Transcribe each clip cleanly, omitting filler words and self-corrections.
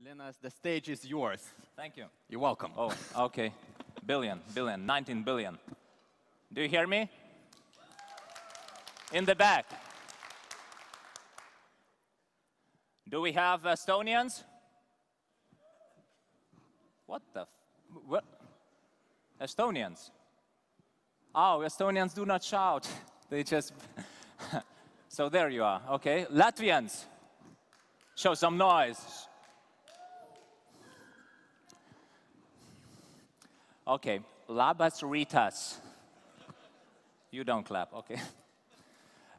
Linas, the stage is yours. Thank you. You're welcome. Oh, okay. Billion, 19 billion. Do you hear me? In the back. Do we have Estonians? What the? What? Estonians? Oh, Estonians do not shout. They just... So there you are, okay. Latvians, show some noise. Okay, labas rytas. You don't clap, okay.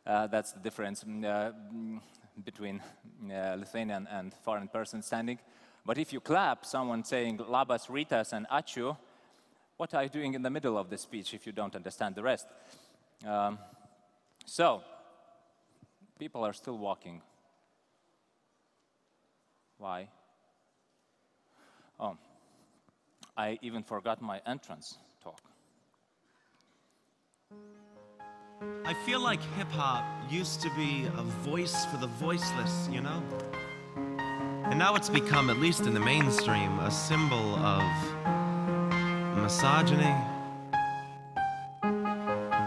That's the difference between Lithuanian and foreign person standing. But if you clap, someone saying labas rytas and ačiū, what are you doing in the middle of the speech if you don't understand the rest? So, people are still walking. Why? Oh, I even forgot my entrance talk. I feel like hip-hop used to be a voice for the voiceless, you know? And now it's become, at least in the mainstream, a symbol of misogyny,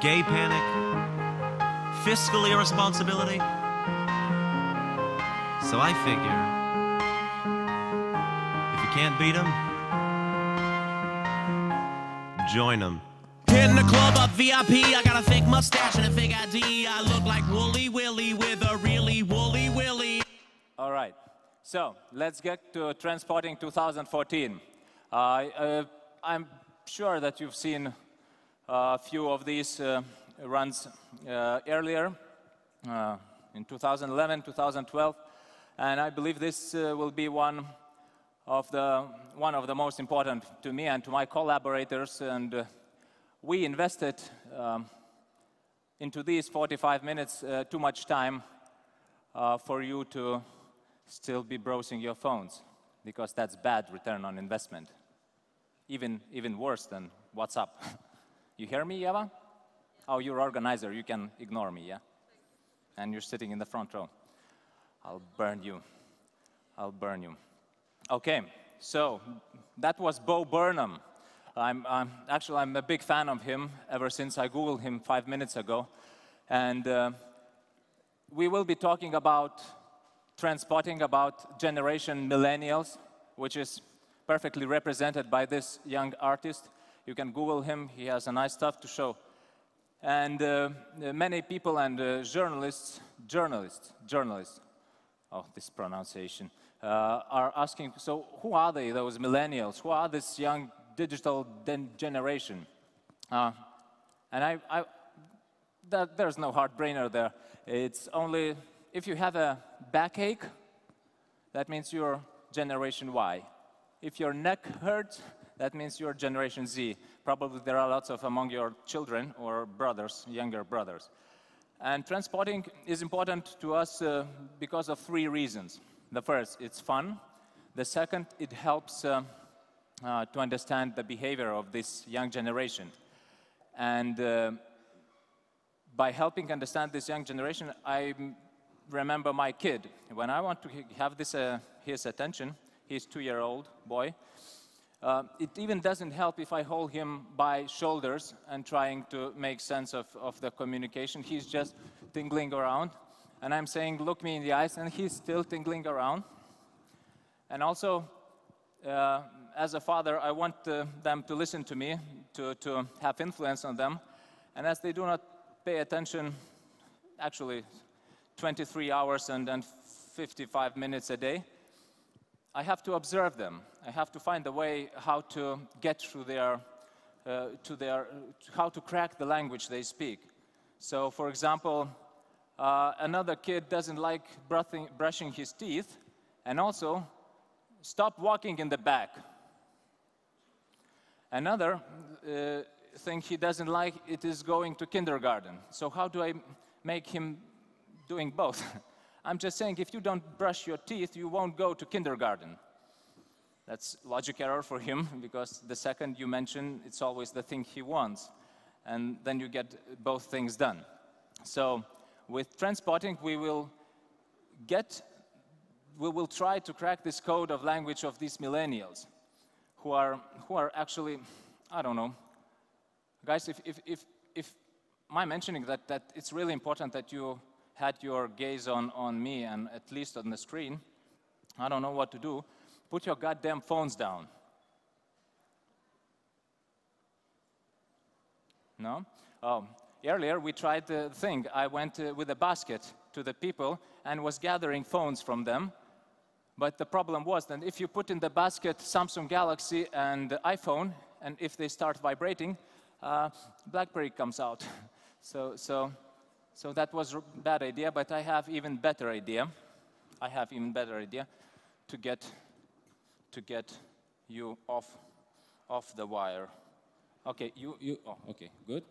gay panic, fiscal irresponsibility. So I figure, if you can't beat them, join them. In the club up VIP, I got a fake mustache and a fake ID. I look like Wooly Willy with a really woolly willy. All right, so let's get to Trendspotting 2014. I'm sure that you've seen a few of these runs earlier, in 2011, 2012, and I believe this will be one of the most important to me and to my collaborators, and we invested into these 45 minutes too much time for you to still be browsing your phones, because that's bad return on investment. Even worse than WhatsApp. You hear me, Eva? Oh, you're organizer, you can ignore me, yeah? And you're sitting in the front row. I'll burn you. I'll burn you. Okay, so that was Bo Burnham. I'm a big fan of him ever since I Googled him 5 minutes ago. And we will be talking about Trendspotting, about generation millennials, which is perfectly represented by this young artist. You can Google him, he has a nice stuff to show. And many people and journalists, oh, this pronunciation, are asking, so who are they, those millennials? Who are this young digital generation? And there's no hard-brainer there. It's only, if you have a backache, that means you're Generation Y. If your neck hurts, that means you're Generation Z. Probably there are lots of among your children or brothers, younger brothers. And Trendspotting is important to us because of 3 reasons. The first, it's fun. The second, it helps to understand the behavior of this young generation. And by helping understand this young generation, I remember my kid. When I want to have his attention, he's a 2-year-old boy, it even doesn't help if I hold him by shoulders and trying to make sense of the communication. He's just tingling around. And I'm saying, look me in the eyes, and he's still tingling around. And also, as a father, I want them to listen to me, to have influence on them. And as they do not pay attention, actually 23 hours and 55 minutes a day, I have to observe them. I have to find a way how to get through how to crack the language they speak. So, for example, another kid doesn't like brushing his teeth, and also stop walking in the back. Another thing he doesn't like, it is going to kindergarten. So how do I make him doing both? I'm just saying, if you don't brush your teeth, you won't go to kindergarten. That's logic error for him, because the second you mention, it's always the thing he wants. And then you get both things done. So with Trendspotting, we will get will try to crack this code of language of these millennials who are actually, I don't know. Guys, if my mentioning that it's really important that you had your gaze on me and at least on the screen, I don't know what to do. Put your goddamn phones down. No? Oh, earlier we tried the thing. I went with a basket to the people and was gathering phones from them. But the problem was that if you put in the basket Samsung Galaxy and iPhone, and if they start vibrating, BlackBerry comes out. So that was a bad idea, but I have even better idea. I have even better idea to get you off the wire. Okay, oh, okay, good.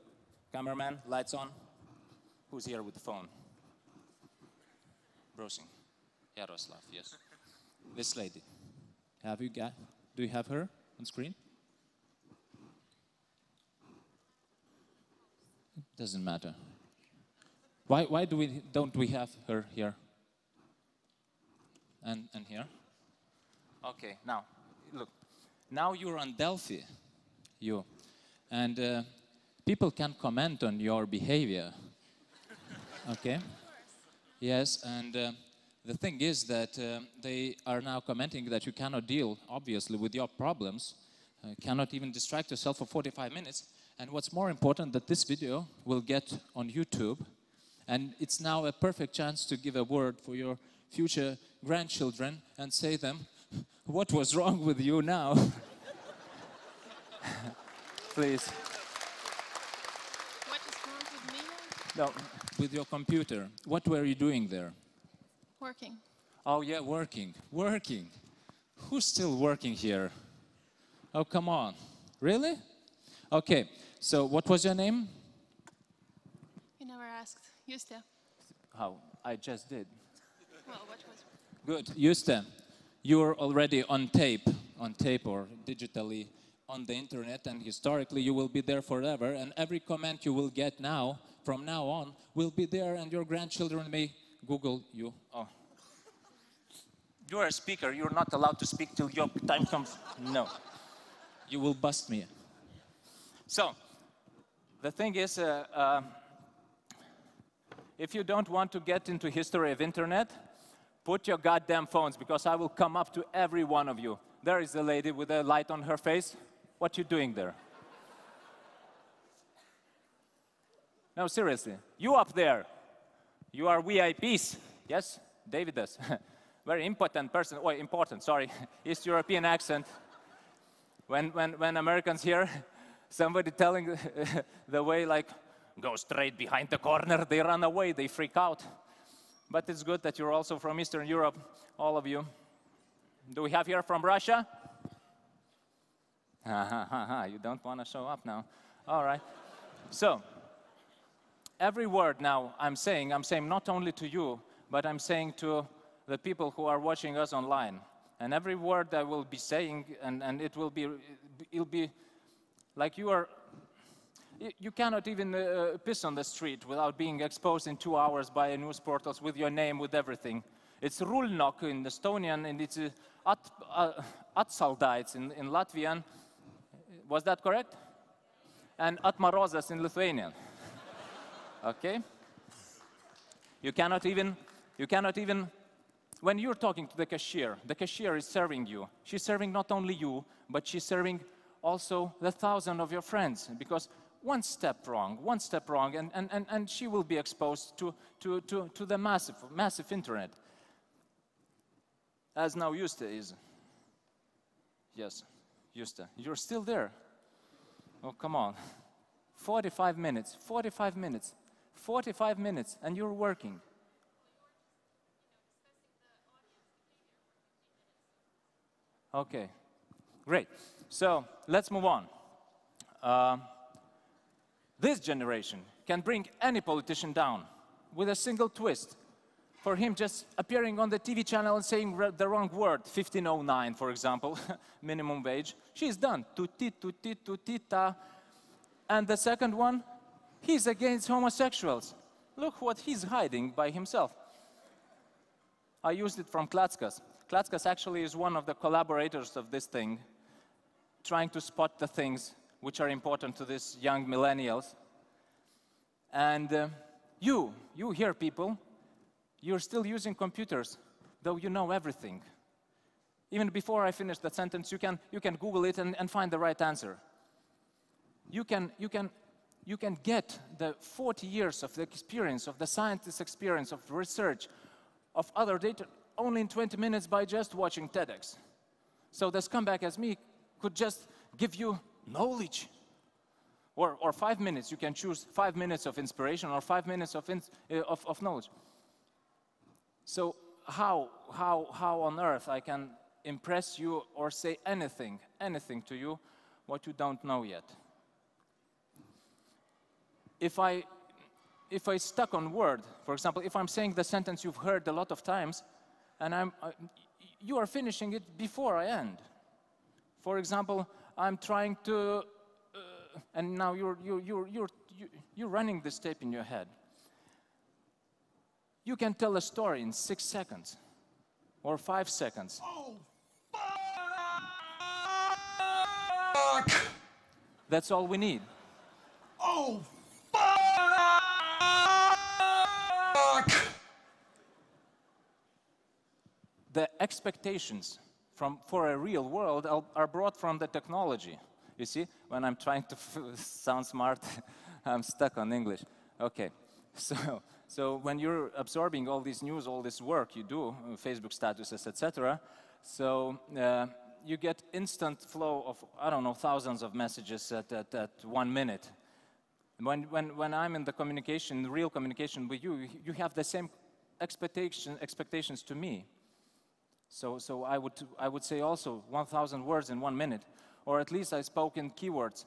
Cameraman, lights on. Who's here with the phone? Browsing. Yaroslav, yes. This lady. Do you have her on screen? It doesn't matter. Why don't we have her here? And here? Okay, now, look. Now you're on Delphi, and people can comment on your behavior. Okay? Yes, and the thing is that they are now commenting that you cannot deal, obviously, with your problems, cannot even distract yourself for 45 minutes. And what's more important, that this video will get on YouTube, and it's now a perfect chance to give a word for your future grandchildren and say them, what was wrong with you now? Please. What is wrong with me? No, with your computer. What were you doing there? Working. Oh yeah, working. Who's still working here? Oh, come on. Really? Okay, so what was your name? You never asked. Juste. How? I just did. Well, what was? Good. Juste, you're already on tape or digitally on the internet, and historically you will be there forever, and every comment you will get now, from now on, will be there, and your grandchildren may Google you. Oh. You're a speaker. You're not allowed to speak till your time comes. No. You will bust me. So, the thing is, if you don't want to get into history of internet, put your goddamn phones, because I will come up to every one of you. There is a lady with a light on her face. What you doing there? No, seriously. You up there. You are VIPs. Yes, David does. Very important person. Oh, important, sorry. East European accent. When Americans hear somebody telling the way, like, go straight behind the corner, they run away, they freak out. But it's good that you're also from Eastern Europe, all of you. Do we have here from Russia? You don't want to show up now. All right. So, every word now I'm saying not only to you, but I'm saying to the people who are watching us online. And every word I will be saying, and it'll be like you cannot even piss on the street without being exposed in 2 hours by news portals with your name, with everything. It's rulnok in Estonian, and it's atsaldaits in Latvian. Was that correct? And atmarozas in Lithuanian. Okay? You cannot even, when you're talking to the cashier is serving you. She's serving not only you, but she's serving also the 1,000 of your friends, because one step wrong, and she will be exposed to the massive internet. As now Juste is. Yes, Juste, you're still there. Oh, come on. 45 minutes, and you're working. Okay, great. So let's move on. This generation can bring any politician down with a single twist. For him just appearing on the TV channel and saying the wrong word, 1509, for example, minimum wage, she's done. Tuti, tuti, tutita. And the second one, he's against homosexuals. Look what he's hiding by himself. I used it from Klatskas. Klatskas actually is one of the collaborators of this thing, trying to spot the things which are important to these young millennials. And you here, people, you're still using computers, though you know everything. Even before I finish that sentence, you can Google it and find the right answer. You can get the 40 years of the experience, of the scientist's experience, of research, of other data, only in 20 minutes by just watching TEDx. So the scumbag as me could just give you knowledge. Or 5 minutes, you can choose 5 minutes of inspiration or 5 minutes of knowledge. So how on earth I can impress you or say anything to you what you don't know yet? If I stuck on word, for example, if I'm saying the sentence you've heard a lot of times, and you are finishing it before I end. For example, I'm trying to, and now you're running this tape in your head. You can tell a story in 6 seconds or 5 seconds. Oh, fuck! That's all we need. Oh, fuck! The expectations for a real world are brought from the technology. You see, when I'm trying to sound smart, I'm stuck on English. Okay, so when you're absorbing all this news, all this work you do, Facebook statuses, etc., so you get instant flow of, I don't know, thousands of messages at 1 minute. When I'm in the communication, real communication with you, you have the same expectations to me. So I would say also 1,000 words in 1 minute, or at least I spoke in keywords.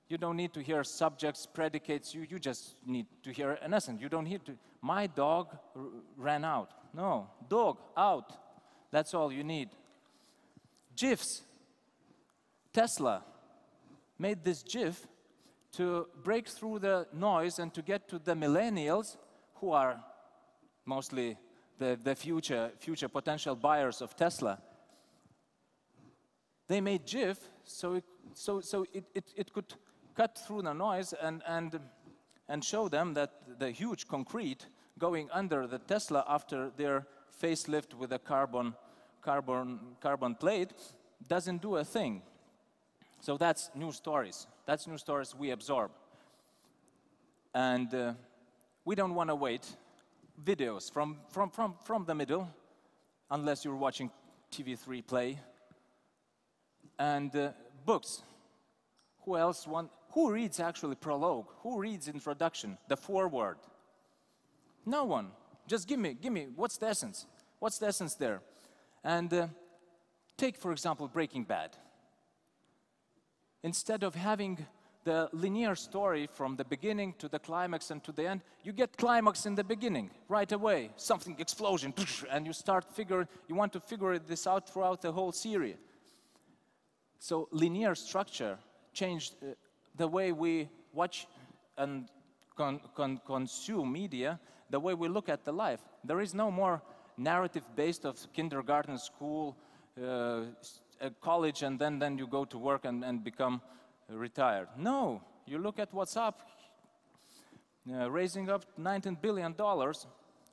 You don't need to hear subjects, predicates, you just need to hear an essence. You don't need to, my dog ran out. No, dog, out. That's all you need. GIFs. Tesla made this GIF to break through the noise and to get to the millennials, who are mostly the future potential buyers of Tesla. They made GIF so it could cut through the noise and show them that the huge concrete going under the Tesla after their facelift with a carbon plate doesn't do a thing. So that's new stories. That's new stories we absorb. And we don't want to wait. Videos from the middle, unless you're watching TV3 Play. And books. Who reads actually prologue? Who reads introduction, the foreword? No one. Just give me, what's the essence? What's the essence there? And take, for example, Breaking Bad. Instead of having the linear story from the beginning to the climax and to the end, you get climax in the beginning, right away. Something, explosion, and you want to figure this out throughout the whole series. So linear structure changed the way we watch and consume media, the way we look at the life. There is no more narrative based of kindergarten, school, college, and then you go to work and become retired. No, you look at WhatsApp, raising up $19 billion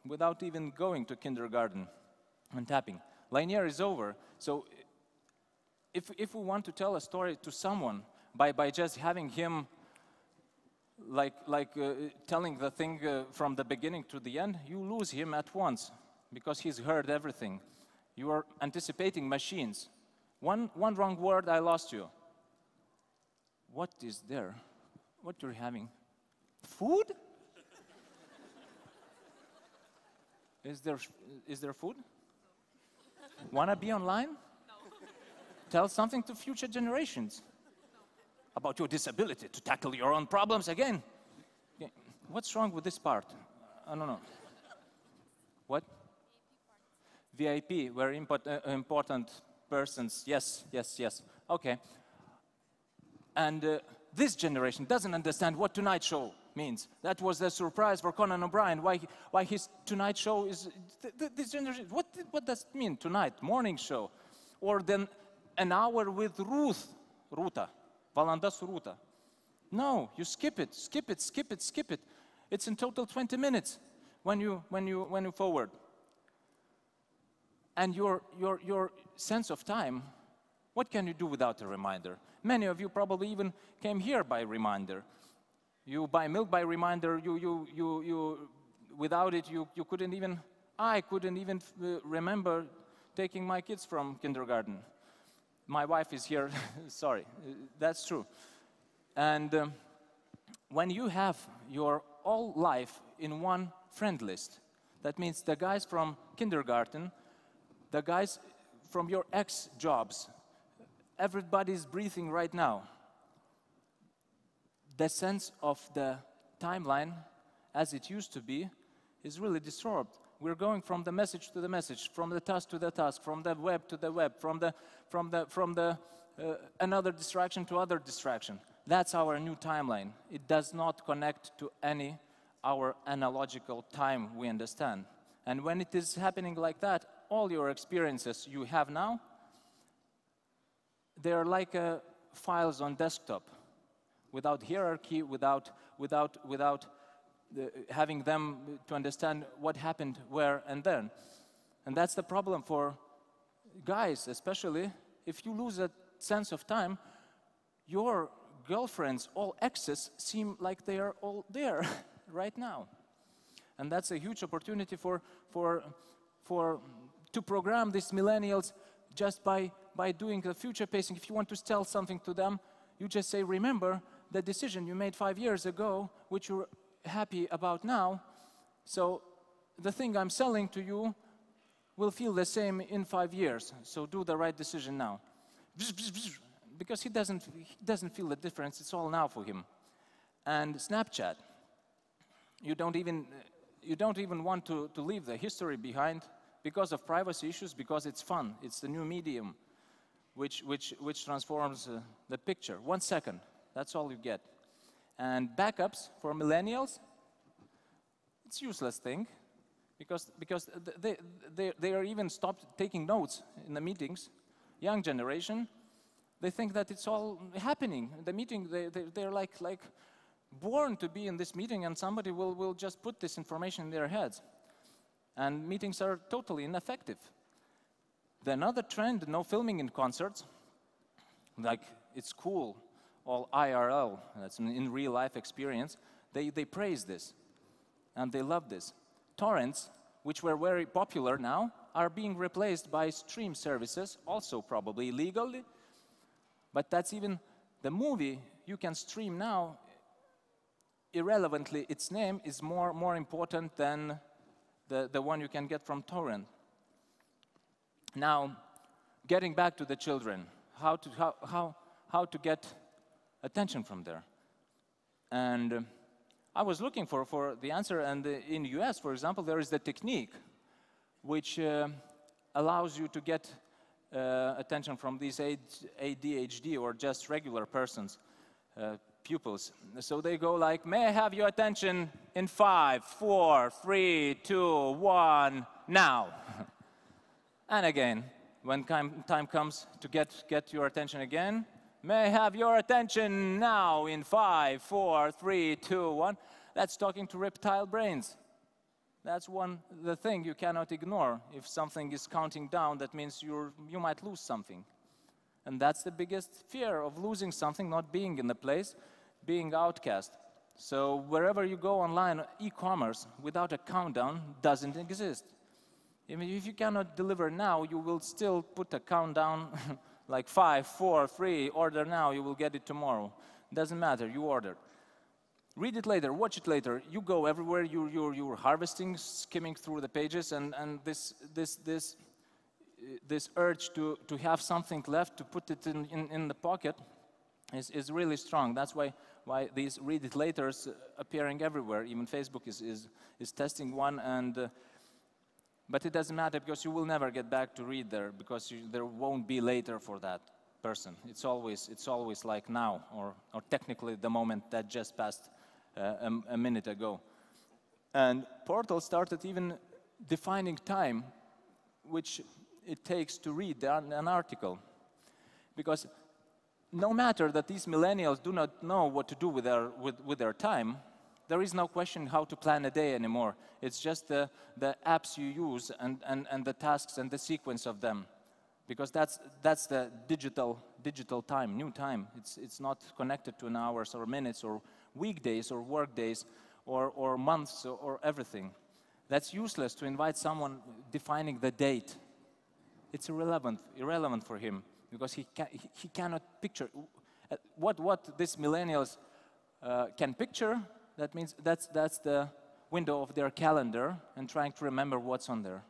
without even going to kindergarten and tapping. Linear is over. So if we want to tell a story to someone by just having him telling the thing from the beginning to the end, you lose him at once because he's heard everything. You are anticipating machines. One wrong word, I lost you. What is there? What you're having? Food? Is there food? Wanna be online? No. Tell something to future generations about your disability to tackle your own problems again. Okay. What's wrong with this part? I don't know. What? VIP, very important persons. Yes. Okay. And this generation doesn't understand what Tonight Show means. That was the surprise for Conan O'Brien, why his Tonight Show is... This generation, what does it mean, tonight, morning show? Or then an hour with Rūta, valanda su Rūta. No, you skip it. It's in total 20 minutes when you forward. And your sense of time, what can you do without a reminder? Many of you probably even came here by reminder. You buy milk by reminder. Without it, you couldn't even. I couldn't even remember taking my kids from kindergarten. My wife is here. Sorry, that's true. And when you have your whole life in one friend list, that means the guys from kindergarten, the guys from your ex-jobs, everybody's breathing right now. The sense of the timeline, as it used to be, is really disturbed. We're going from the message to the message, from the task to the task, from the web to the web, from another distraction to other distraction. That's our new timeline. It does not connect to any our analogical time we understand. And when it is happening like that, all your experiences you have now, they're like files on desktop, without hierarchy, without having them to understand what happened where and then. And that's the problem for guys, especially if you lose a sense of time. Your girlfriends, all exes, seem like they are all there right now. And that's a huge opportunity to program these millennials just by doing the future pacing. If you want to tell something to them, you just say, remember the decision you made 5 years ago, which you're happy about now. So the thing I'm selling to you will feel the same in 5 years. So do the right decision now. Because he doesn't feel the difference. It's all now for him. And Snapchat, you don't even want to leave the history behind because of privacy issues, because it's fun. It's the new medium which transforms the picture. 1 second, that's all you get. And backups for millennials, it's a useless thing because they are even stopped taking notes in the meetings. Young generation, they think that it's all happening. The meeting, they're like born to be in this meeting, and somebody will just put this information in their heads. And meetings are totally ineffective. Another trend, no filming in concerts. Like, it's cool, all IRL, that's an in real life experience. They praise this, and they love this. Torrents, which were very popular now, are being replaced by stream services, also probably illegally. But that's even the movie you can stream now. Irrelevantly, its name is more important than the one you can get from torrent. Now, getting back to the children, how to get attention from there. And I was looking for the answer, and in the US, for example, there is the technique which allows you to get attention from these ADHD or just regular persons, pupils. So they go like, may I have your attention in 5, 4, 3, 2, 1, now. And again, when time comes to get your attention again, may I have your attention now in 5, 4, 3, 2, 1. That's talking to reptile brains. That's the thing you cannot ignore. If something is counting down, that means you might lose something. And that's the biggest fear of losing something, not being in the place, being outcast. So wherever you go online, e-commerce without a countdown doesn't exist. I mean, if you cannot deliver now, you will still put a countdown like 5, 4, 3, order now, you will get it tomorrow. Doesn't matter, you ordered. Read it later, watch it later. You go everywhere, you're harvesting, skimming through the pages, and this urge to have something left, to put it in the pocket is really strong. That's why these read it laters appearing everywhere. Even Facebook is testing one, but it doesn't matter because you will never get back to read there because there won't be later for that person. It's always like now, or technically the moment that just passed a minute ago. And portals started even defining time which it takes to read an article. Because no matter that these millennials do not know what to do with their time, there is no question how to plan a day anymore. It's just the apps you use and the tasks and the sequence of them. Because that's the digital time, new time. It's not connected to an hours or minutes or weekdays or work days or months or everything. That's useless to invite someone defining the date. It's irrelevant for him because he cannot picture what these millennials can picture. That means that's the window of their calendar and trying to remember what's on there.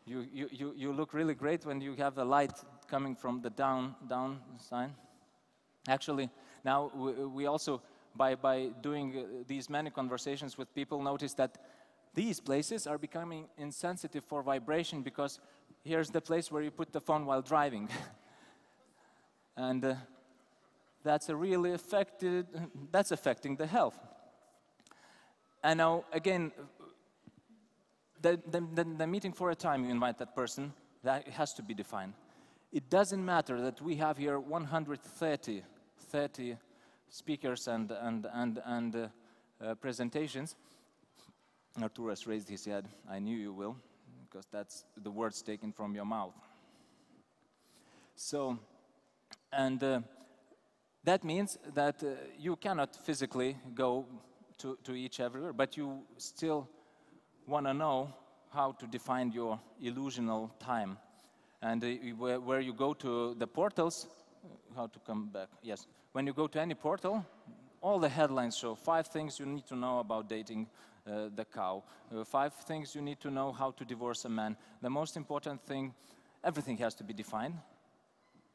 You look really great when you have the light coming from the down sign. Actually, now we also, by doing these many conversations with people, notice that these places are becoming insensitive for vibration because here's the place where you put the phone while driving. And that's affecting the health. And now, again, the meeting for a time you invite that person, that has to be defined. It doesn't matter that we have here 130 speakers and presentations. Arturas raised his head. I knew you will, because that's the words taken from your mouth. So, and that means that you cannot physically go to each everywhere, but you still want to know how to define your illusional time. And where you go to the portals, how to come back, yes. When you go to any portal, all the headlines show 5 things you need to know about dating the cow, 5 things you need to know how to divorce a man. The most important thing, everything has to be defined.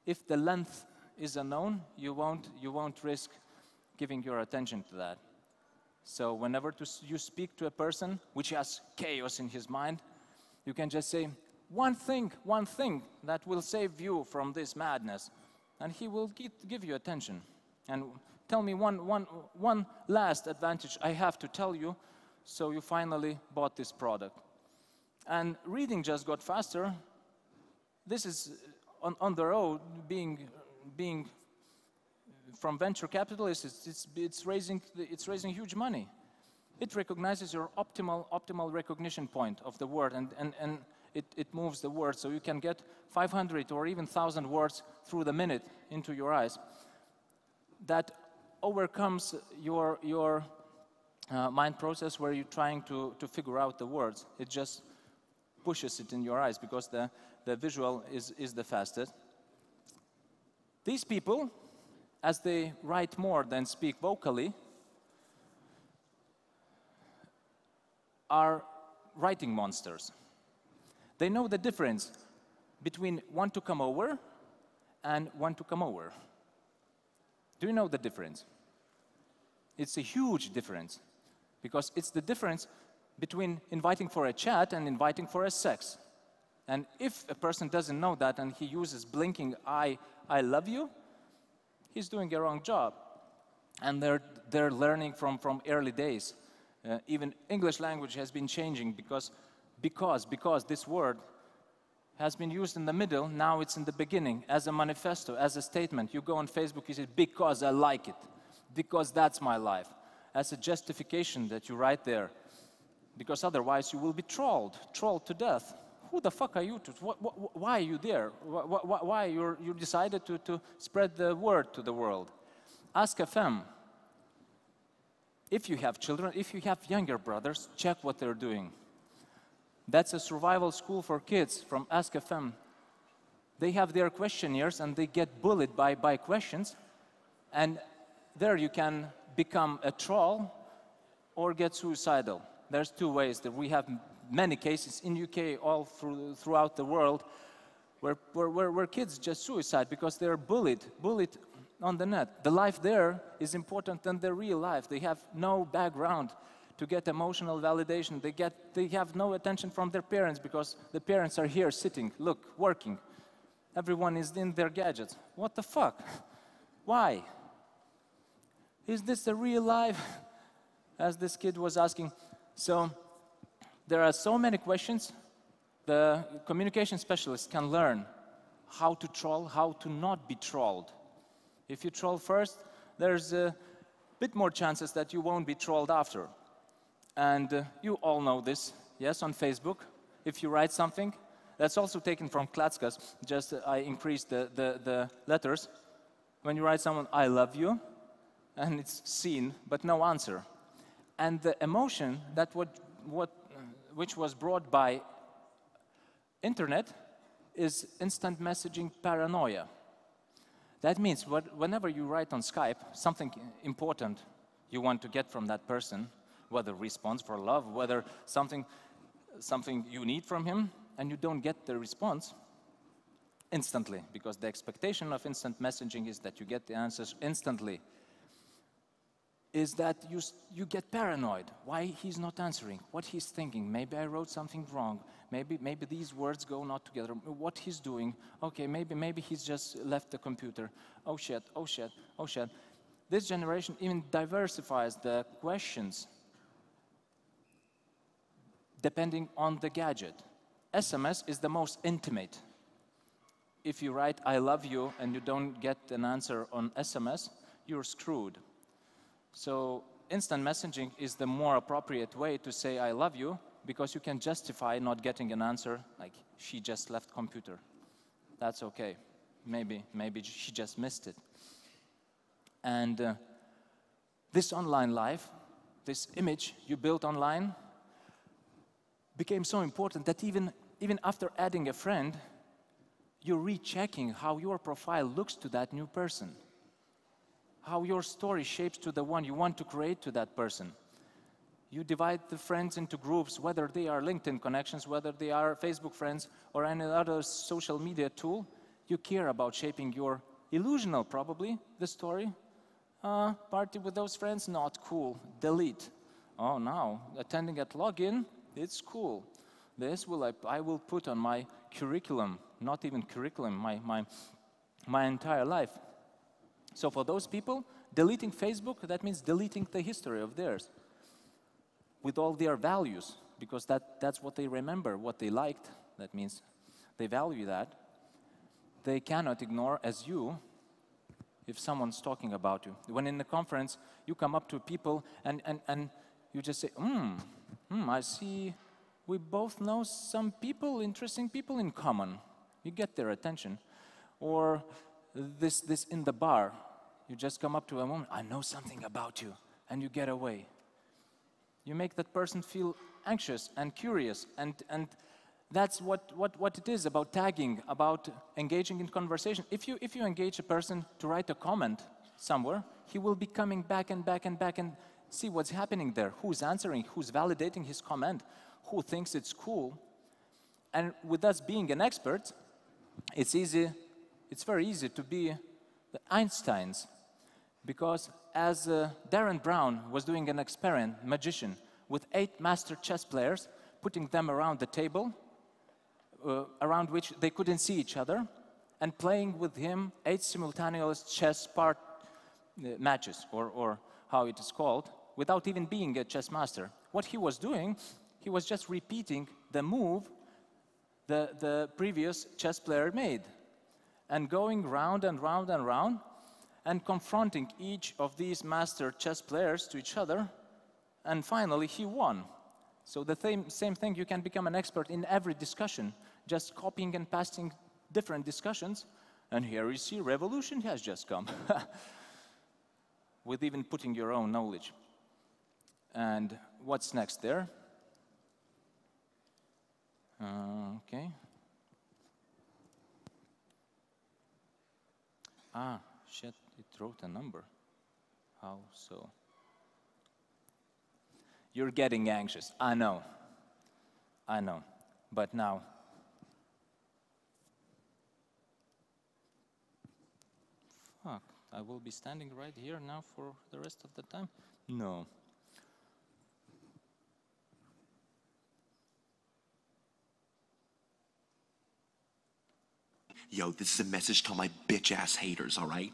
If the length is unknown, you won't risk giving your attention to that. So whenever you speak to a person which has chaos in his mind, you can just say, one thing that will save you from this madness. And he will give you attention. And tell me one last advantage I have to tell you, so you finally bought this product. And reading just got faster. This is on the road being from venture capitalists. It's raising huge money. It recognizes your optimal recognition point of the word, and it moves the word, so you can get 500 or even 1,000 words through the minute into your eyes. That overcomes your mind process where you're trying to figure out the words. It just pushes it in your eyes because the visual is the fastest. These people, as they write more than speak vocally, are writing monsters. They know the difference between want to come over and want to come over. Do you know the difference? It's a huge difference, because it's the difference between inviting for a chat and inviting for a sex. And if a person doesn't know that and he uses blinking I love you, he's doing a wrong job. And they're learning from early days. Even English language has been changing because this word has been used in the middle, now it's in the beginning, as a manifesto, as a statement. You go on Facebook, you say, because I like it, because that's my life. As a justification that you write there, because otherwise you will be trolled to death. Who the fuck are you? Why are you there? Why you decided to spread the word to the world? Ask FM. If you have children, if you have younger brothers, check what they're doing. That's a survival school for kids from Ask FM. They have their questionnaires and they get bullied by questions. And there you can become a troll or get suicidal. There's 2 ways that we have many cases in UK, all throughout the world, where kids just suicide because they're bullied on the net. The life there is important than the real life. They have no background to get emotional validation. They have no attention from their parents because the parents are here sitting, look, working. Everyone is in their gadgets. What the fuck? Why? Is this a real life? As this kid was asking. So there are so many questions. The communication specialist can learn how to troll, how to not be trolled. If you troll first, there's a bit more chances that you won't be trolled after. And you all know this, yes, on Facebook. If you write something, that's also taken from Klatskas, just I increased the letters. When you write someone, I love you, and it's seen, but no answer. And the emotion that which was brought by internet is instant messaging paranoia. That means whenever you write on Skype something important you want to get from that person, whether response for love, whether something you need from him, and you don't get the response instantly, because the expectation of instant messaging is that you get the answers instantly, is that you get paranoid. Why he's not answering? What he's thinking? Maybe I wrote something wrong. Maybe these words go not together. What he's doing? Okay, maybe he's just left the computer. Oh shit, oh shit, oh shit. This generation even diversifies the questions depending on the gadget. SMS is the most intimate. If you write I love you and you don't get an answer on SMS, you're screwed. So instant messaging is the more appropriate way to say I love you, because you can justify not getting an answer, like she just left computer. That's okay. Maybe she just missed it. And this online life, this image you built online, became so important that even after adding a friend, you're rechecking how your profile looks to that new person, how your story shapes to the one you want to create to that person. You divide the friends into groups, whether they are LinkedIn connections, whether they are Facebook friends, or any other social media tool. You care about shaping your illusional, probably, the story. Party with those friends, not cool, delete. Oh, now, attending at login, it's cool. This I will put on my curriculum, not even curriculum, my entire life. So for those people, deleting Facebook, that means deleting the history of theirs with all their values, because that's what they remember, what they liked. That means they value that. They cannot ignore, as you, if someone's talking about you. When in the conference, you come up to people and you just say, I see we both know some people, interesting people in common. You get their attention. Or this in the bar, you just come up to a woman, I know something about you, and you get away. You make that person feel anxious and curious, and that's what it is about tagging, about engaging in conversation. If you engage a person to write a comment somewhere, he will be coming back and back and back and see what's happening there, who's answering, who's validating his comment, who thinks it's cool. And with us being an expert, it's very easy to be the Einsteins, because as Darren Brown was doing an experiment, magician, with 8 master chess players, putting them around the table, around which they couldn't see each other, and playing with him 8 simultaneous chess matches, or how it is called, without even being a chess master. What he was doing, he was just repeating the move the previous chess player made, and going round and round and round, and confronting each of these master chess players to each other, and finally he won. So the same thing, you can become an expert in every discussion, just copying and pasting different discussions, and here you see revolution has just come, with even putting your own knowledge. And what's next there? Okay. Shit, it wrote a number. How so? You're getting anxious. I know. But now, fuck, I will be standing right here now for the rest of the time? No. Yo, this is a message to all my bitch-ass haters, all right?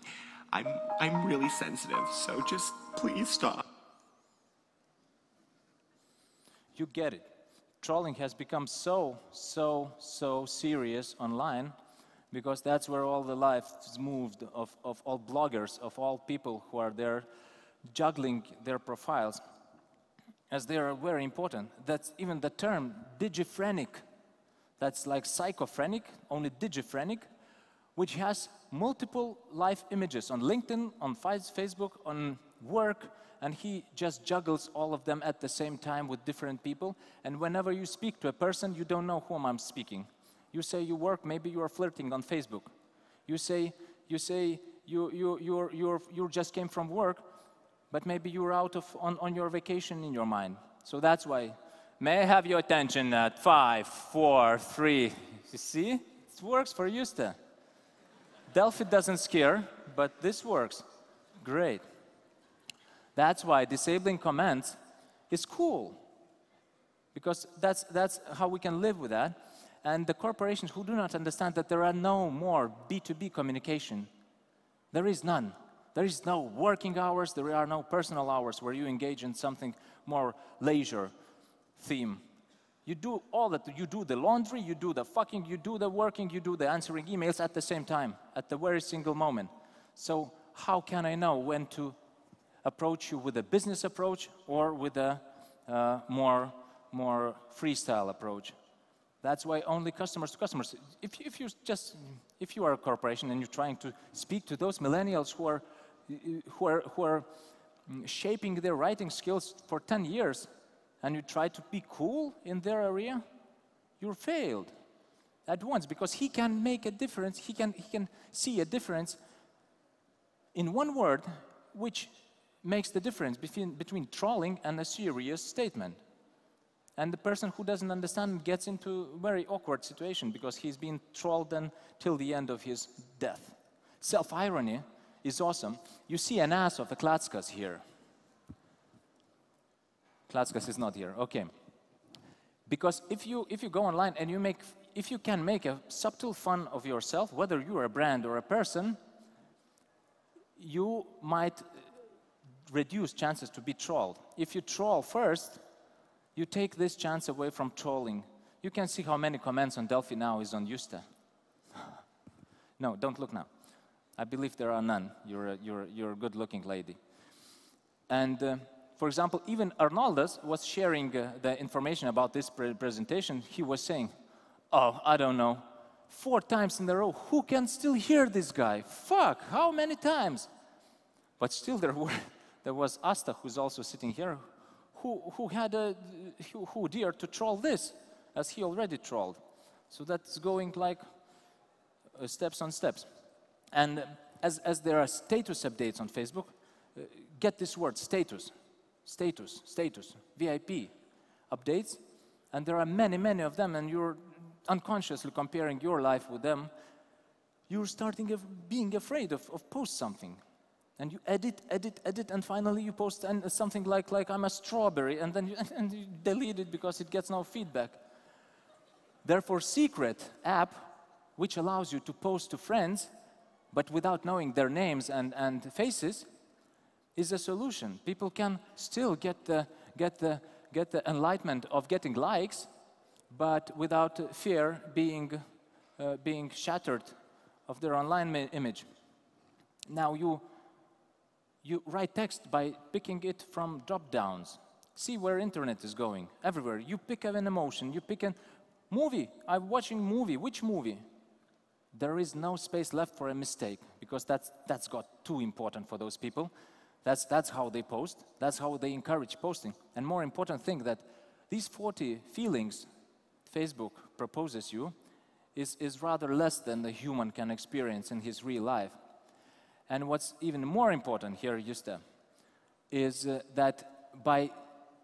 I'm really sensitive, so just please stop. You get it. Trolling has become so serious online because that's where all the lives moved of all bloggers, of all people who are there juggling their profiles, as they are very important. That's even the term digiphrenic. That's like psychophrenic, only digiphrenic, which has multiple live images on LinkedIn, on Facebook, on work, and he just juggles all of them at the same time with different people. And whenever you speak to a person, you don't know whom I'm speaking. You say you work, maybe you are flirting on Facebook. You say you just came from work, but maybe you're out on your vacation in your mind. So that's why, may I have your attention at 5, 4, 3. You see? It works for Justa. Delphi doesn't scare, but this works. Great. That's why disabling comments is cool, because that's how we can live with that. And the corporations who do not understand that there are no more B2B communication, there is none. There is no working hours, there are no personal hours where you engage in something more leisure theme. You do all that, you do the laundry, you do the fucking, you do the working, you do the answering emails at the same time, at the very single moment. So how can I know when to approach you with a business approach or with a more freestyle approach? That's why only customers to customers. If you are a corporation and you're trying to speak to those millennials who are shaping their writing skills for 10 years, and you try to be cool in their area, you're failed at once, because he can make a difference. He can see a difference in one word, which makes the difference between trolling and a serious statement. And the person who doesn't understand gets into a very awkward situation because he's been trolled until the end of his death. Self-irony is awesome. You see an ass of a Klatskas here. Klatskas is not here, okay. Because if you go online and if you can make a subtle fun of yourself, whether you're a brand or a person, you might reduce chances to be trolled. If you troll first, you take this chance away from trolling. You can see how many comments on Delphi now is on Justa. No, don't look now. I believe there are none. You're a good-looking lady. And for example, even Arnoldas was sharing the information about this presentation. He was saying, oh, I don't know, 4 times in a row, who can still hear this guy? Fuck, how many times? But still there was Asta, who's also sitting here, who dared to troll this, as he already trolled. So that's going like steps on steps. And as there are status updates on Facebook, get this word, status, VIP updates, and there are many of them, and you're unconsciously comparing your life with them. You're starting being afraid of post something. And you edit, and finally you post something like I'm a strawberry, and then you delete it because it gets no feedback. Therefore, Secret app, which allows you to post to friends, but without knowing their names and faces, is a solution. People can still get the enlightenment of getting likes, but without fear being shattered of their online image. Now you write text by picking it from drop-downs. See where internet is going. Everywhere. You pick an emotion. You pick a movie. I'm watching a movie. Which movie? There is no space left for a mistake, because that's got too important for those people. That's how they post. That's how they encourage posting. And more important thing, that these 40 feelings Facebook proposes you is rather less than the human can experience in his real life. And what's even more important here, Justa, is that by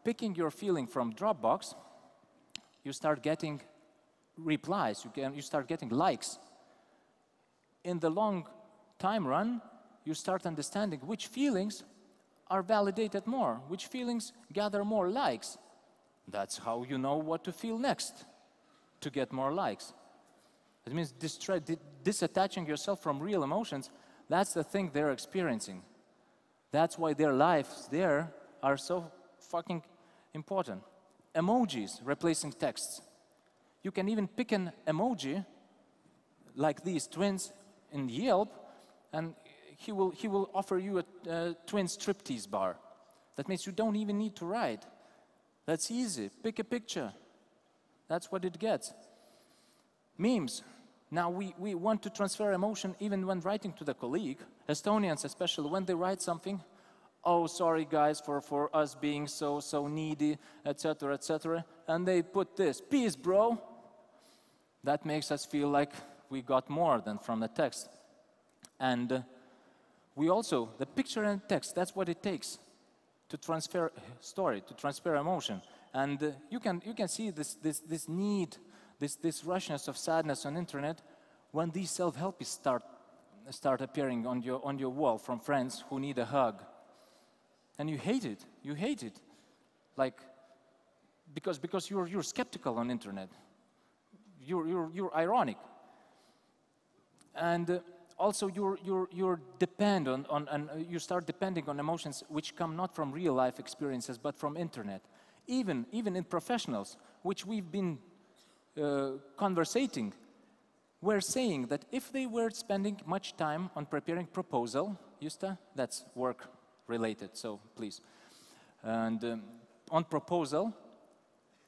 picking your feeling from Dropbox, you start getting replies, you start getting likes. In the long time run, you start understanding which feelings are validated more, which feelings gather more likes. That's how you know what to feel next to get more likes. It means disattaching yourself from real emotions. That's the thing they're experiencing. That's why their lives there are so fucking important. Emojis replacing texts. You can even pick an emoji like these twins in Yelp, and he will offer you a twin striptease bar. That means you don't even need to write. That's easy. Pick a picture. That's what it gets. Memes. Now we want to transfer emotion even when writing to the colleague. Estonians especially, when they write something, oh, sorry guys for us being so needy, etc., etc. And they put this, peace, bro. That makes us feel like we got more than from the text. And we also, the picture and text, that's what it takes to transfer story, to transfer emotion. And you can see this need, this rushness of sadness on internet when these self-help start appearing on your wall from friends who need a hug. And you hate it, like, because you're skeptical on internet. You're ironic. And also you start depending on emotions which come not from real life experiences but from internet. Even in professionals, which we've been conversating, we're saying that if they were spending much time on preparing proposal, Justa, that's work related, so please, and on proposal,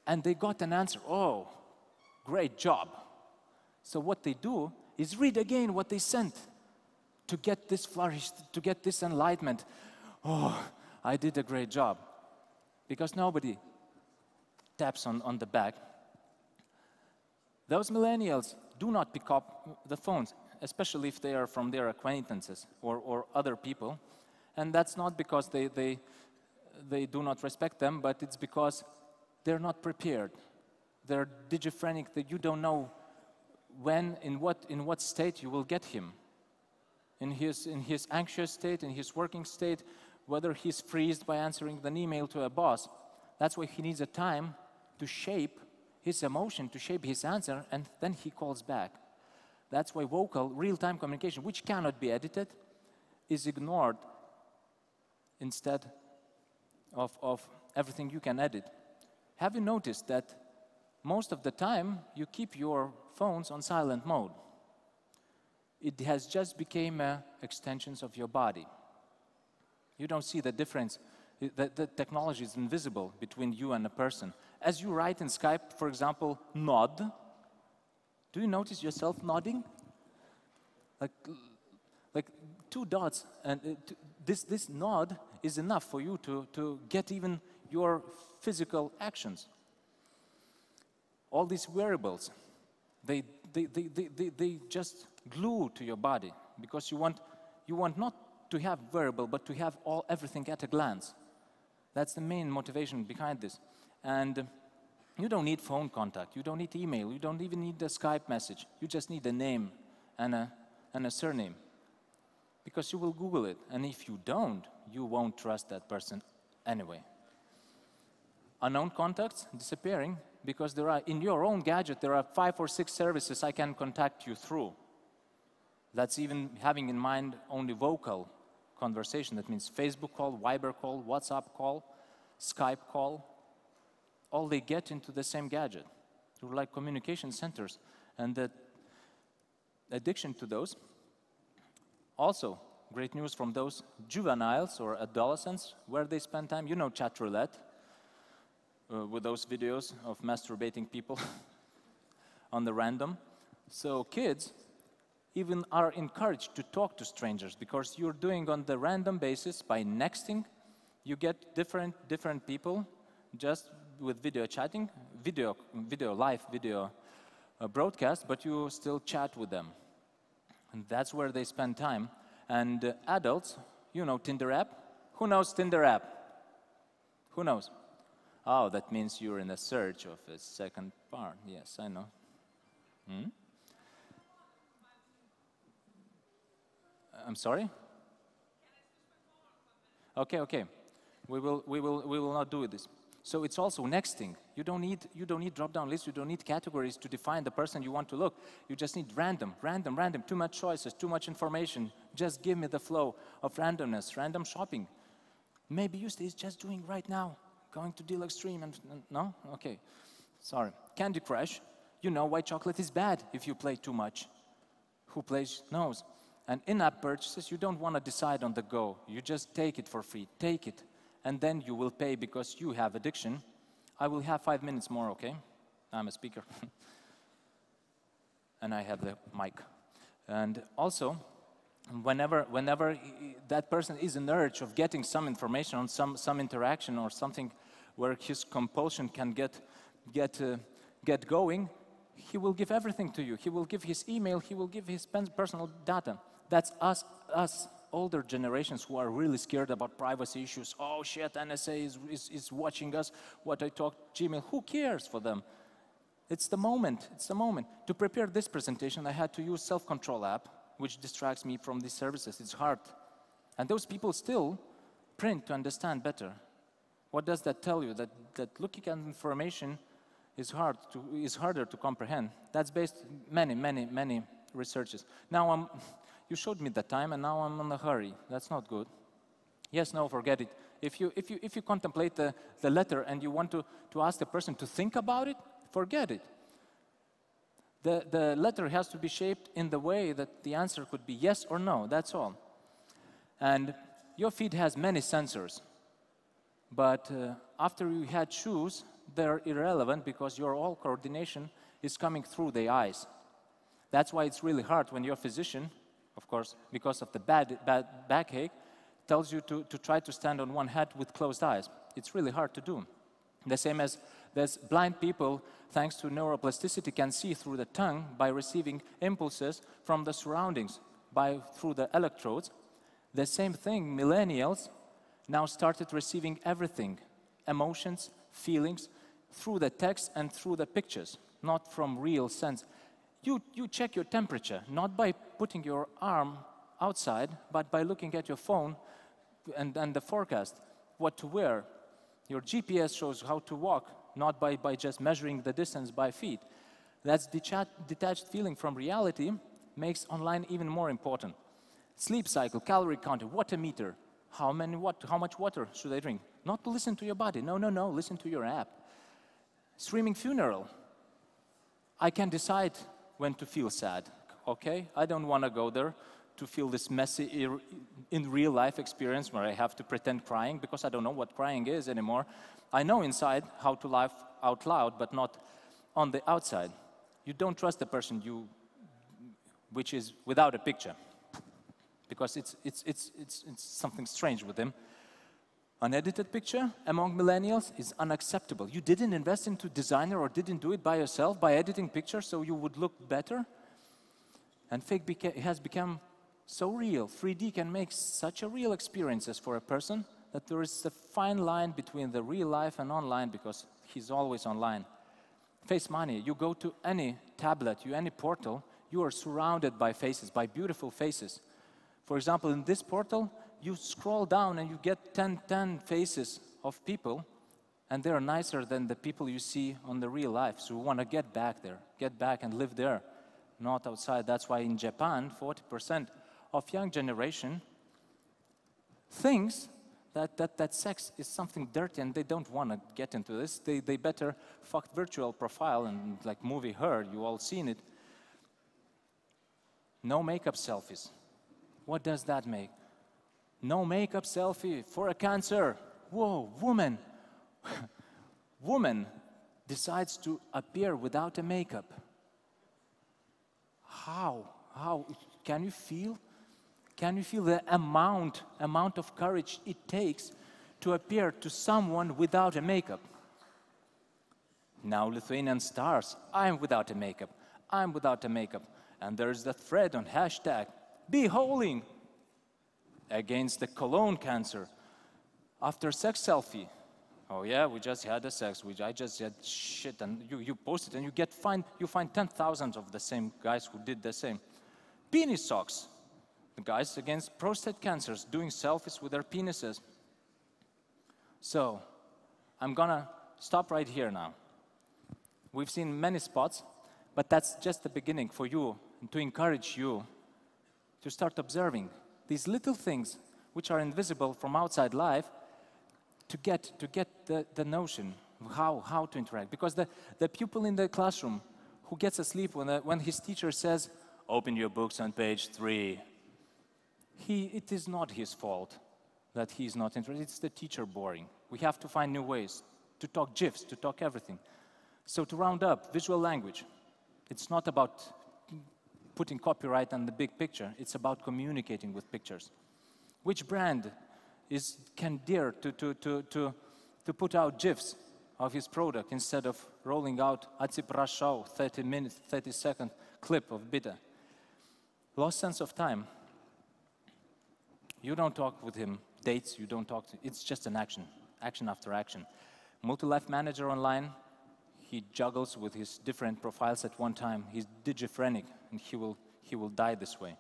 and they got an answer, oh, great job. So what they do is read again what they sent to get this flourish, to get this enlightenment. Oh, I did a great job. Because nobody taps on the back. Those millennials do not pick up the phones, especially if they are from their acquaintances or other people. And that's not because they do not respect them, but it's because they're not prepared. They're digiphrenic, that you don't know when, in what state you will get him. In his anxious state, in his working state, whether he's freezed by answering an email to a boss. That's why he needs a time to shape his emotion, to shape his answer, and then he calls back. That's why vocal, real-time communication, which cannot be edited, is ignored instead of everything you can edit. Have you noticed that most of the time you keep your phones on silent mode? It has just become extensions of your body. You don't see the difference. The technology is invisible between you and a person. As you write in Skype, for example, nod. Do you notice yourself nodding? Like two dots, and this nod is enough for you to get even your physical actions. All these wearables, they just glue to your body, because you want not to have wearable, but to have everything at a glance. That's the main motivation behind this. And you don't need phone contact, you don't need email, you don't even need a Skype message. You just need a name and a surname, because you will Google it. And if you don't, you won't trust that person anyway. Unknown contacts disappearing because there are, in your own gadget, there are 5 or 6 services I can contact you through. That's even having in mind only vocal conversation. That means Facebook call, Viber call, WhatsApp call, Skype call. All they get into the same gadget. They're like communication centers. And the addiction to those. Also, great news from those juveniles or adolescents where they spend time. You know, chat roulette. With those videos of masturbating people on the random. So kids even are encouraged to talk to strangers, because you're doing on the random basis by nexting. You get different people just with video chatting, live video broadcast, but you still chat with them. And that's where they spend time. And adults, you know Tinder app? Who knows Tinder app? Who knows? Oh, that means you're in a search of a second part. Yes, I know. I'm sorry? Okay. We will not do this. So it's also nexting. You don't need drop-down lists. You don't need categories to define the person you want to look. You just need random. Too much choices, too much information. Just give me the flow of randomness, random shopping. Maybe Yuste is just doing right now, going to Deal Extreme and no? Okay, sorry. Candy Crush, you know white chocolate is bad if you play too much. Who plays knows. And in-app purchases, you don't want to decide on the go. You just take it for free, take it. And then you will pay because you have addiction. I will have 5 minutes more, okay? I'm a speaker. And I have the mic. And also, whenever that person is in urge of getting some information on some interaction or something where his compulsion can get going, he will give everything to you. He will give his email, he will give his personal data. That's us older generations who are really scared about privacy issues. Oh shit, NSA is watching us, what I talk, Gmail, who cares for them? It's the moment. To prepare this presentation, I had to use self-control app, which distracts me from these services. It's hard. And those people still print to understand better. What does that tell you? That looking at information is harder to comprehend. That's based many researches. Now you showed me the time, and now I'm in a hurry. That's not good. Yes, no, forget it. If you contemplate the letter and you want to ask the person to think about it, forget it. The letter has to be shaped in the way that the answer could be yes or no, that's all. And your feed has many sensors. But after you had shoes, they're irrelevant because your all coordination is coming through the eyes. That's why it's really hard when your physician, of course, because of the bad backache, tells you to try to stand on one head with closed eyes. It's really hard to do. The same as there's blind people, thanks to neuroplasticity, can see through the tongue by receiving impulses from the surroundings, through the electrodes. The same thing, millennials now started receiving everything, emotions, feelings, through the text and through the pictures, not from real sense. You check your temperature, not by putting your arm outside, but by looking at your phone and the forecast, what to wear. Your GPS shows how to walk, not by just measuring the distance by feet. That's detached feeling from reality makes online even more important. Sleep cycle, calorie counter, water meter. How much water should I drink? Not to listen to your body. No, listen to your app. Streaming funeral. I can decide when to feel sad, okay? I don't want to go there to feel this messy, in real life experience where I have to pretend crying because I don't know what crying is anymore. I know inside how to laugh out loud, but not on the outside. You don't trust the person which is without a picture, because it's something strange with him. Unedited picture among millennials is unacceptable. You didn't invest into designer or didn't do it by yourself by editing pictures so you would look better? And fake has become so real. 3D can make such a real experiences for a person that there is a fine line between the real life and online because he's always online. Face money, you go to any tablet, any portal, you are surrounded by faces, by beautiful faces. For example, in this portal, you scroll down and you get 10 faces of people, and they're nicer than the people you see on the real life. So you want to get back there, get back and live there, not outside. That's why in Japan, 40% of young generation thinks that sex is something dirty and they don't want to get into this. They better fuck virtual profile and like movie Her, you all seen it. No makeup selfies. What does that make? No makeup selfie for a cancer. Whoa, woman. Woman decides to appear without a makeup. How? Can you feel? Can you feel the amount of courage it takes to appear to someone without a makeup? Now Lithuanian stars, I'm without a makeup. I'm without a makeup. And there's the thread on hashtag, be holy, against the colon cancer. After sex selfie, oh yeah, we just had a sex, I just said shit, and you post it and you find 10,000 of the same guys who did the same. Penis socks, the guys against prostate cancers doing selfies with their penises. So, I'm gonna stop right here now. We've seen many spots, but that's just the beginning for you, to encourage you to start observing these little things which are invisible from outside life, to get the notion of how to interact. Because the pupil in the classroom who gets asleep when his teacher says, open your books on page 3, it is not his fault that he's not interested. It's the teacher boring. We have to find new ways to talk GIFs, to talk everything. So to round up, visual language. It's not about putting copyright on the big picture. It's about communicating with pictures. Which brand can dare to put out GIFs of his product instead of rolling out atsiprašau 30-second clip of bita? Lost sense of time. You don't talk with him dates, you don't talk to, it's just an action after action. Multi-life manager online, he juggles with his different profiles at one time. He's digiphrenic, and he will die this way.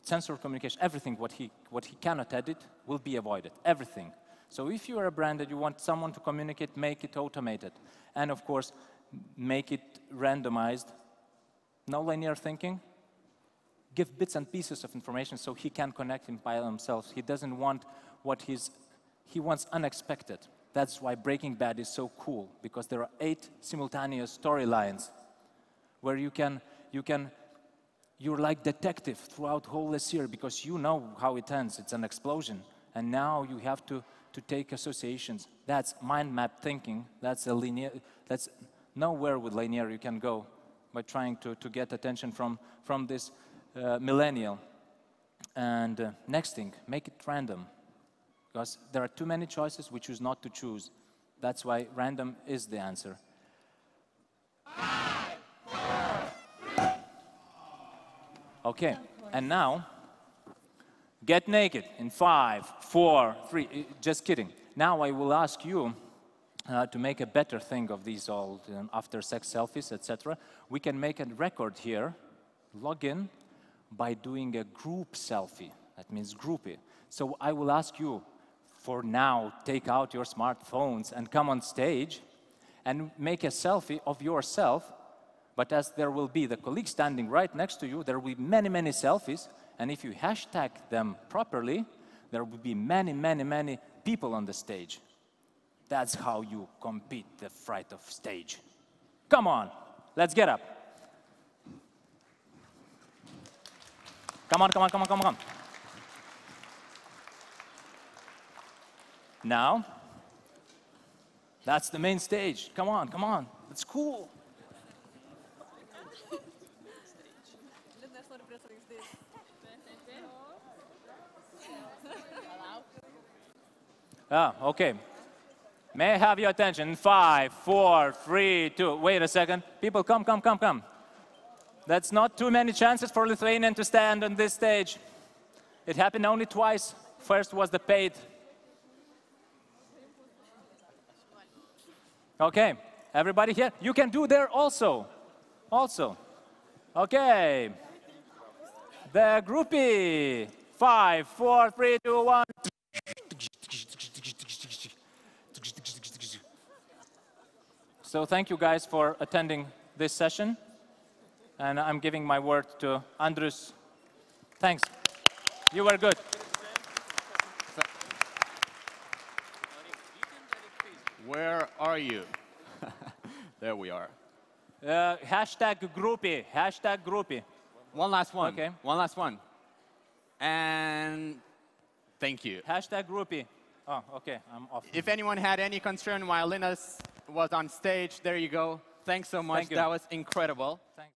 Sensor communication, everything what he cannot edit will be avoided, everything. So if you are a brand that you want someone to communicate, make it automated. And of course, make it randomized. No linear thinking. Give bits and pieces of information so he can connect him by himself. He doesn't want he wants unexpected. That's why Breaking Bad is so cool, because there are 8 simultaneous storylines where you're like detective throughout whole series, because you know how it ends. It's an explosion. And now you have to take associations. That's mind map thinking. That's nowhere with linear you can go by trying to get attention from this millennial. And next thing, make it random. Because there are too many choices, we choose not to choose. That's why random is the answer. Okay, and now, get naked in 5, 4, 3, just kidding. Now I will ask you to make a better thing of these all after-sex selfies, etc. We can make a record here, log in, by doing a group selfie. That means groupie. So I will ask you, for now, take out your smartphones and come on stage and make a selfie of yourself. But as there will be the colleague standing right next to you, there will be many, many selfies. And if you hashtag them properly, there will be many, many, many people on the stage. That's how you compete the fright of stage. Come on, let's get up. Come on, come on, come on, come on. Now, that's the main stage. Come on, come on. It's cool. Okay. May I have your attention? 5, 4, 3, 2. Wait a second. People, come, come, come, come. That's not too many chances for Lithuanian to stand on this stage. It happened only twice. First was the paid. Okay, everybody here? You can do there also. Okay. The groupie. 5, 4, 3, 2, 1. So thank you guys for attending this session. And I'm giving my word to Andrus. Thanks. You were good. Where are you? There we are. Hashtag groupie. Hashtag groupie. One last one. Okay. One last one. And thank you. Hashtag groupie. Oh, okay. I'm off. If anyone had any concern while Linas was on stage, there you go. Thanks so much. Thank you. That was incredible. Thanks.